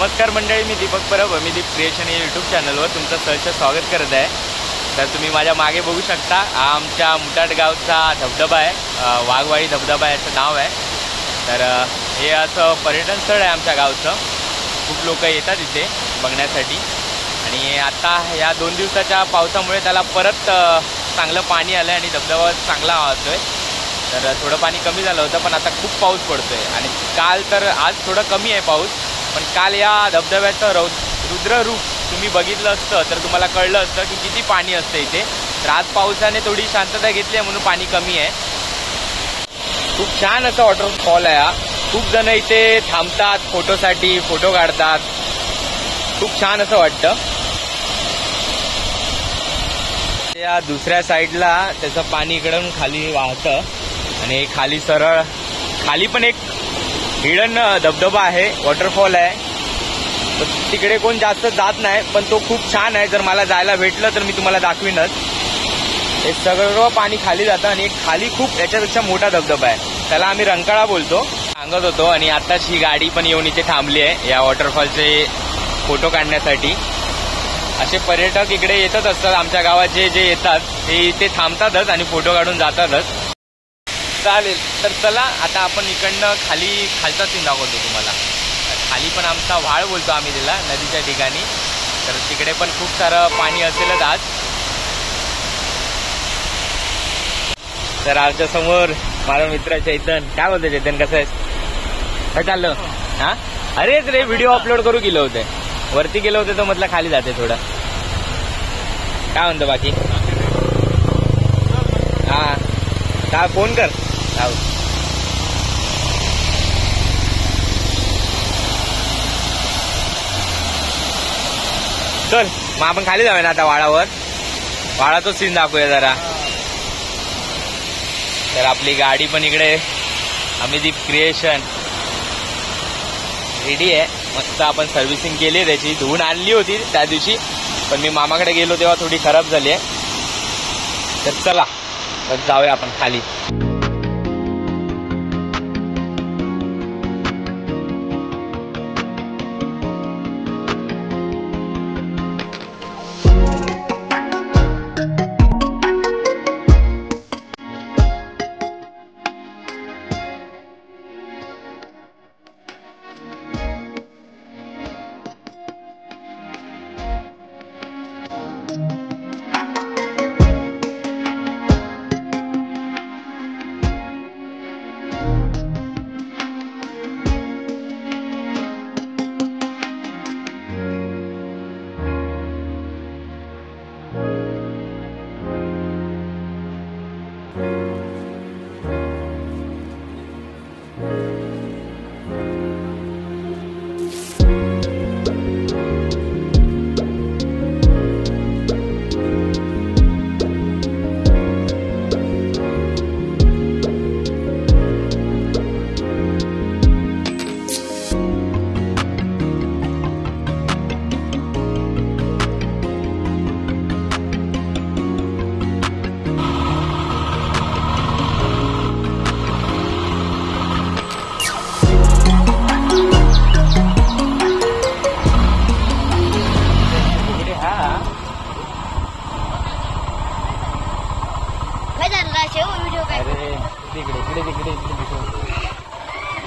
नमस्कार मंडळी, मी दीपक परब, मी दीप क्रिएशन या यूट्यूब चॅनलवर तुमचं सहर्ष स्वागत करत आहे। तर तुम्ही माझ्या मागे बघू शकता, हा आमच्या मुटाड गावचा धबधबा आहे, वाघवाडी धबधबा याचं नाव आहे। तर हे असं पर्यटन स्थळ आहे आमच्या गावचं, खूप लोक येतात इथे बघण्यासाठी। आणि आता या 2 दिवसाच्या पावसामुळे त्याला परत चांगलं पाणी आलं आणि धबधबा चांगला वाहतोय। तर थोडं पाणी कमी झालं होतं, पण आता खूप पाऊस पडतोय। आणि काल तर आज थोडं कमी आहे पाऊस, पण काल या धबधब्याचं रुद्र रूप तुम्ही बघितलं असतं तर तुम्हाला कळलं असतं की किती पाणी असतं इथे। तर आज पावसाने थोडी शांतता घेतली आहे म्हणून पाणी कमी आहे। खूप छान असं वॉटरफॉल आहे हा, खूप जण इथे थांबतात फोटोसाठी, फोटो काढतात, खूप छान असं वाटतं। या दुसऱ्या साईडला त्याचं पाणी इकडून खाली वाहतं आणि खाली सरळ खाली पण एक हिडन धबधबा आहे, वॉटरफॉल आहे। तर तिकडे कोण जास्त जात नाही, पण तो खूप छान आहे। जर मला जायला भेटलं तर मी तुम्हाला दाखवीनच। हे सगळं पाणी खाली जातं आणि एक खाली खूप याच्यापेक्षा मोठा धबधबा आहे, त्याला आम्ही रंकाळा बोलतो, सांगत होतो। आणि आताच ही गाडी पण येऊन इथे थांबली आहे या वॉटरफॉलचे फोटो काढण्यासाठी। असे पर्यटक इकडे येतच असतात, आमच्या गावात जे जे येतात ते इथे थांबतातच आणि फोटो काढून जातातच। चालेल, तर चला आता आपण इकडनं खालचा सीन दाखवतो तुम्हाला। खाली पण आमचा व्हाळ बोलतो आम्ही त्याला, नदीच्या ठिकाणी। तर तिकडे पण खूप सारं पाणी असेलच आज। तर आमच्या समोर माझा मित्र चैतन, काय बोलतो चैतन, कसं आहेस, काय चाललं? हा, अरेच रे, व्हिडिओ अपलोड करू गेलो होते, वरती गेलो होते तर म्हटलं खाली जाते थोडं। काय म्हणतो बाकी? हा, काय फोन कर। चल मग आपण खाली जाऊया ना आता वाळावर, वाळाचा सीन दाखवूया जरा। तर आपली गाडी पण इकडे आम्ही दीप क्रिएशन रेडी आहे, मस्त आपण सर्व्हिसिंग केली, त्याची धुवून आणली होती त्या दिवशी, पण मी मामाकडे गेलो तेव्हा थोडी खराब झाली आहे। तर चला जाऊया आपण खाली।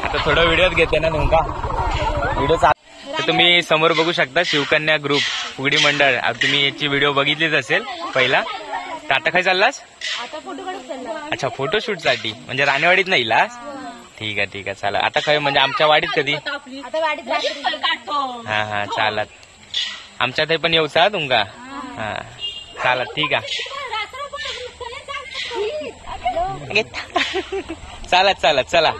आता थोडं व्हिडिओत घेते ना तुमका व्हिडिओ। तर तुम्ही समोर बघू शकता शिवकन्या ग्रुप फुगडी मंडळ, तुम्ही याची व्हिडिओ बघितलीच असेल पहिला। तर आता काय चाललास? अच्छा, फोटोशूट साठी, म्हणजे राणेवाडीत नाही लास? ठीक आहे ठीक आहे, चला आता काय म्हणजे आमच्या वाडीत कधी? हा हा, चालत आमच्यात पण येऊचा तुमका। हा चालत, ठीक आहे, चालत चालत चला।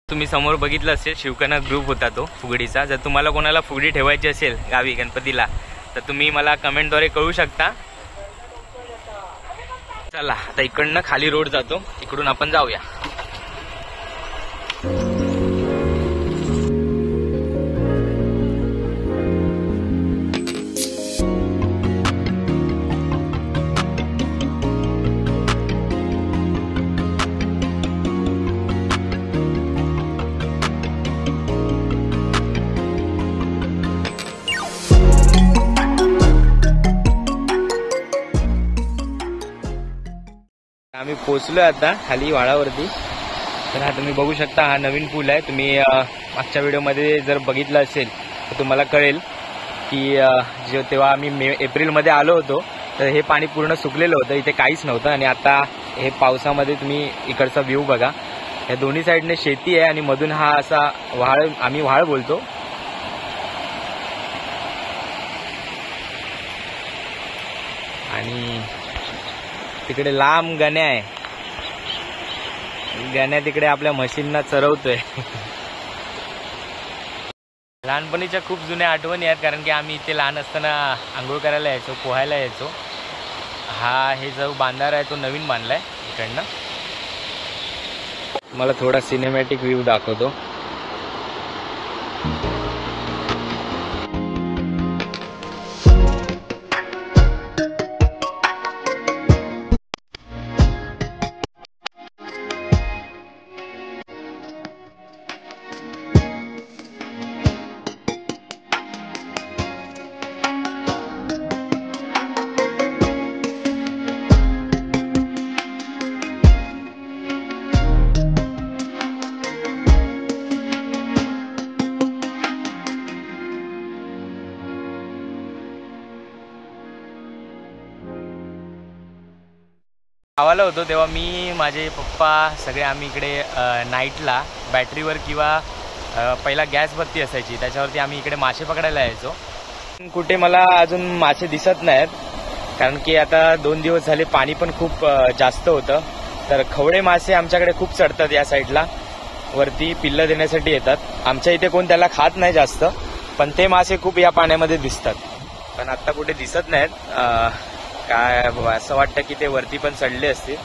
तुम्ही समोर बघितलं असेल शिवकन्या ग्रुप होता तो फुगडीचा। जर तुम्हाला कोणाला फुगडी ठेवायची असेल गावी गणपतीला तर तुम्ही मला कमेंटद्वारे कळू शकता। चला आता इकडनं खाली रोड जातो, इकडून आपण जाऊया। आम्ही पोचलोय आता खाली वाळावरती. तर हा तुम्ही बघू शकता, हा नवीन पूल आहे. तुम्ही मागच्या व्हिडिओमध्ये जर बघितलं असेल तर तुम्हाला कळेल की तेव्हा आम्ही एप्रिलमध्ये आलो होतो तर हे पाणी पूर्ण सुकलेलं होतं, इथे काहीच नव्हतं. आणि आता हे पावसामध्ये तुम्ही इकडचा व्ह्यू बघा. या दोन्ही साईडने शेती आहे आणि मधून हा असा व्हाळ, आम्ही व्हाळ बोलतो. आणि तिकडे लांब गण्या आहे. गण्या तिकडे आपल्या म्हशींना चरवतोय. लहानपणीच्या खूप जुन्या आठवणी आहेत, कारण की आम्ही इथे लहान असताना आंघोळ करायला यायचो, पोहायला यायचो. हे जो बांधारा आहे तो नवीन बांधलाय इकडनं. मला थोडा सिनेमॅटिक व्ह्यू दाखवतो. गावाला होतो तेव्हा मी, माझे पप्पा सगळे आम्ही इकडे नाईटला बॅटरीवर किंवा पहिला गॅस बत्ती असायची त्याच्यावरती आम्ही इकडे मासे पकडायला यायचो. कुठे मला अजून मासे दिसत नाहीत, कारण की आता 2 दिवस झाले पाणी पण खूप जास्त होतं. तर खवडे मासे आमच्याकडे खूप चढतात या साईडला, वरती पिल्लं देण्यासाठी येतात. आमच्या इथे कोण त्याला खात नाही जास्त, पण ते मासे खूप या पाण्यामध्ये दिसतात. पण आत्ता कुठे दिसत नाहीत. काय असं वाटतं की ते वरती पण चढले असतील.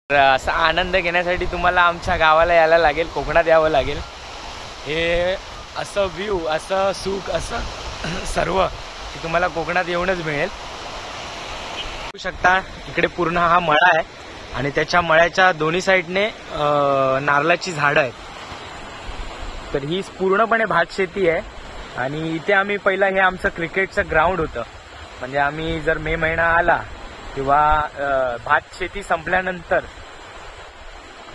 तर असा आनंद घेण्यासाठी तुम्हाला आमच्या गावाला यायला लागेल, कोकणात यावं लागेल. हे असं व्ह्यू, असं सुख, असं सर्व की तुम्हाला कोकणात येऊनच मिळेल. बघू शकता इकडे पूर्ण हा मळा आहे आणि त्याच्या मळ्याच्या दोन्ही साईडने नारळाची झाडं आहेत. तर ही पूर्णपणे भात शेती आहे. आणि इथे आम्ही पहिला, हे आमचं क्रिकेटचं ग्राउंड होतं. म्हणजे आम्ही जर मे महिना आला किंवा भात शेती संपल्यानंतर,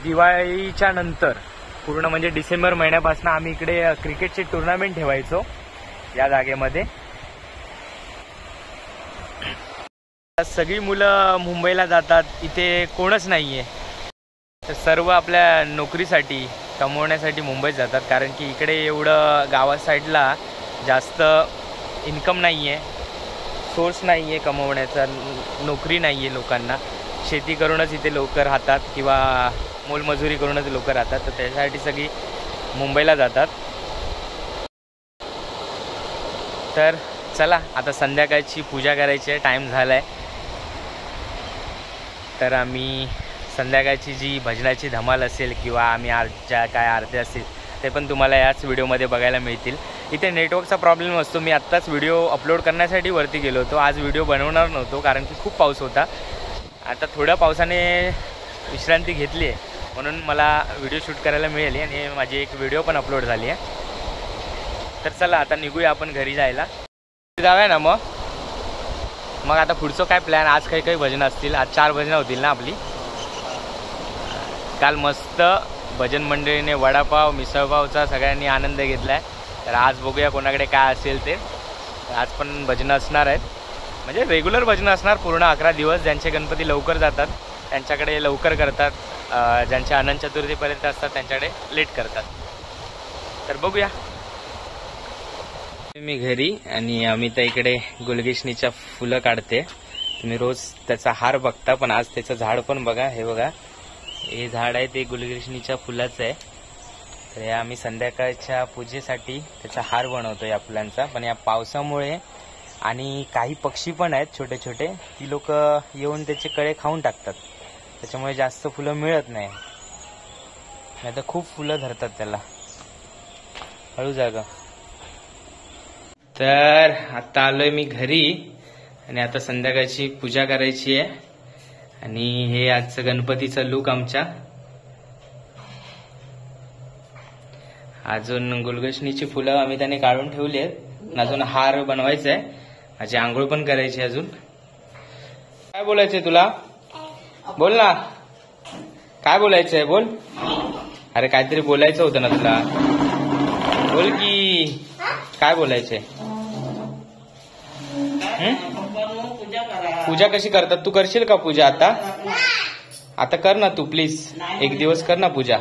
दिवाळीच्या नंतर पूर्ण म्हणजे डिसेंबर महिन्यापासून आम्ही इकडे क्रिकेटचे टुर्नामेंट ठेवायचो या जागेमध्ये. सगळी मुलं मुंबईला जातात, इथे कोणच नाहीये. तर सर्व आपल्या नोकरीसाठी, कमवण्यासाठी मुंबईत जातात, कारण की इकडे एवढं गावा साईडला जास्त इन्कम नाहीये, सोर्स नाही आहे कमवण्याचा, नोकरी नाही आहे लोकांना. शेती करूनच इथे लोक राहतात किंवा मोलमजुरी करूनच लोक राहतात. तर त्याच्यासाठी सगळी मुंबईला जातात. तर चला आता संध्याकाळची पूजा करायची आहे, टाईम झाला आहे. तर आम्ही संध्याकाळची जी भजनाची धमाल असेल किंवा आम्ही ज्या काय आरती असतील ते पण तुम्हाला याच व्हिडिओमध्ये बघायला मिळतील. इथे नेटवर्कचा प्रॉब्लेम असतो. मी आत्ताच व्हिडिओ अपलोड करण्यासाठी वरती गेलो होतो. आज व्हिडिओ बनवणार नव्हतो कारण की खूप पाऊस होता. आता थोड्या पावसाने विश्रांती घेतली आहे, म्हणून मला व्हिडिओ शूट करायला मिळाली आणि माझी एक व्हिडिओ पण अपलोड झाली आहे. तर चला आता निघूया आपण घरी जायला. जाऊया ना मग आता पुढचं काय प्लॅन. आज काही भजनं असतील. आज 4 भजनं होतील ना आपली. काल मस्त भजन मंडळीने वडापाव, मिसळपावचा सगळ्यांनी आनंद घेतला आहे. तर आज बघूया कोणाकडे काय असेल ते. आज पण भजनं असणार आहेत, म्हणजे रेग्युलर भजनं असणार पूर्ण 11 दिवस. ज्यांचे गणपती लवकर जातात त्यांच्याकडे लवकर करतात, ज्यांच्या अनंत चतुर्थीपर्यंत असतात त्यांच्याकडे लेट करतात. तर बघूया. मी घरी आणि अमिता इकडे गुलगिशनीच्या फुलं काढते. तुम्ही रोज त्याचा हार बघता, पण आज त्याचं झाड पण बघा. हे बघा, हे झाड आहे ते गुलगिशनीच्या फुलाचं आहे. तर हे आम्ही संध्याकाळच्या पूजेसाठी त्याचा हार बनवतो या फुलांचा. पण या पावसामुळे आणि काही पक्षी पण आहेत छोटे छोटे, ती लोक येऊन त्याचे कळे खाऊन टाकतात. त्याच्यामुळे जास्त फुलं मिळत नाही. तर खूप फुलं धरतात त्याला. हळू जागा. तर आता आलोय मी घरी आणि आता संध्याकाळची पूजा करायची आहे. आणि हे आजचं गणपतीचं लुक आमच्या. अजून गुलगशनीची फुलं आम्ही त्याने काढून ठेवली आहेत. अजून हार बनवायचा आहे. माझी आंघोळ पण करायची. अजून काय बोलायचंय तुला? बोल ना, काय बोलायचंय बोल. अरे काहीतरी बोलायचं होतं ना तुला, बोल की काय बोलायचंय. पूजा कशी करतात, तू करशील का पूजा आता. आता कर ना तू प्लीज, एक दिवस कर ना पूजा.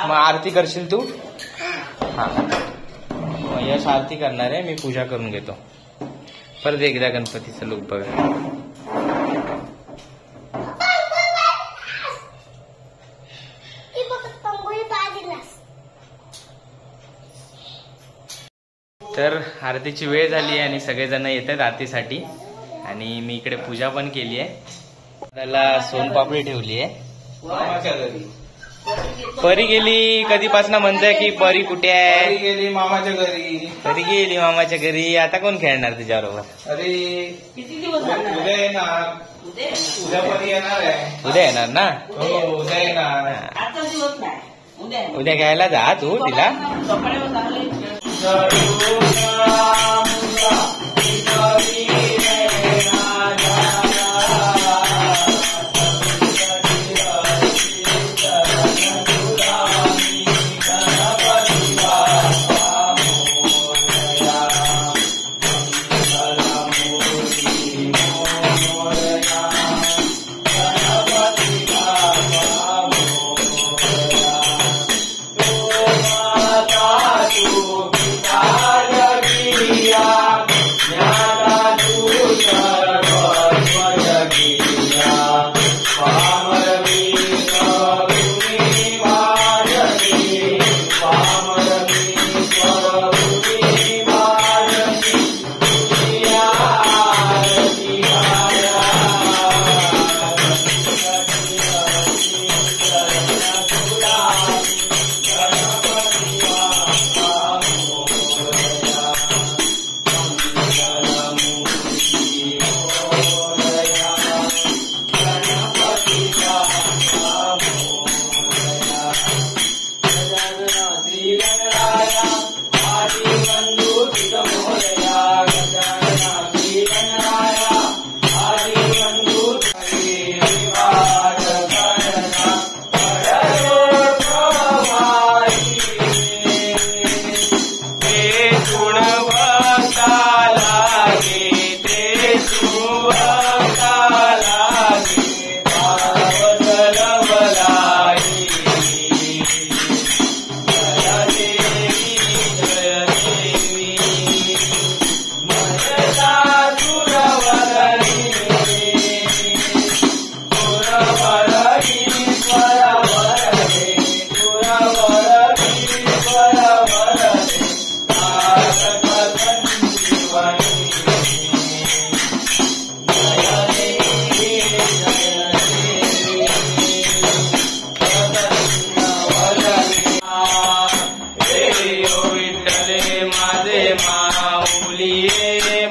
मग आरती करशील तू. हा मग यश आरती करणार आहे, मी पूजा करून घेतो. परत एकदा गणपतीचं लुक बघा. तर आरतीची वेळ झाली आहे आणि सगळेजण येत आहेत आरतीसाठी. आणि मी इकडे पूजा पण केली आहे. त्याला सोनपापडी ठेवली आहे. परी गेली कधीपासून म्हणताय की परी कुठे आहे. गेली मामाच्या घरी. परी गेली मामाच्या घरी. आता कोण खेळणार तुझ्याबरोबर. अरे किती दिवस उद्या येणार. उद्या परी येणार आहे. उद्या येणार ना. हो उद्या येणार. उद्या घ्यायला जा तू तिला.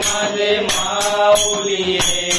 माझे माऊली रे.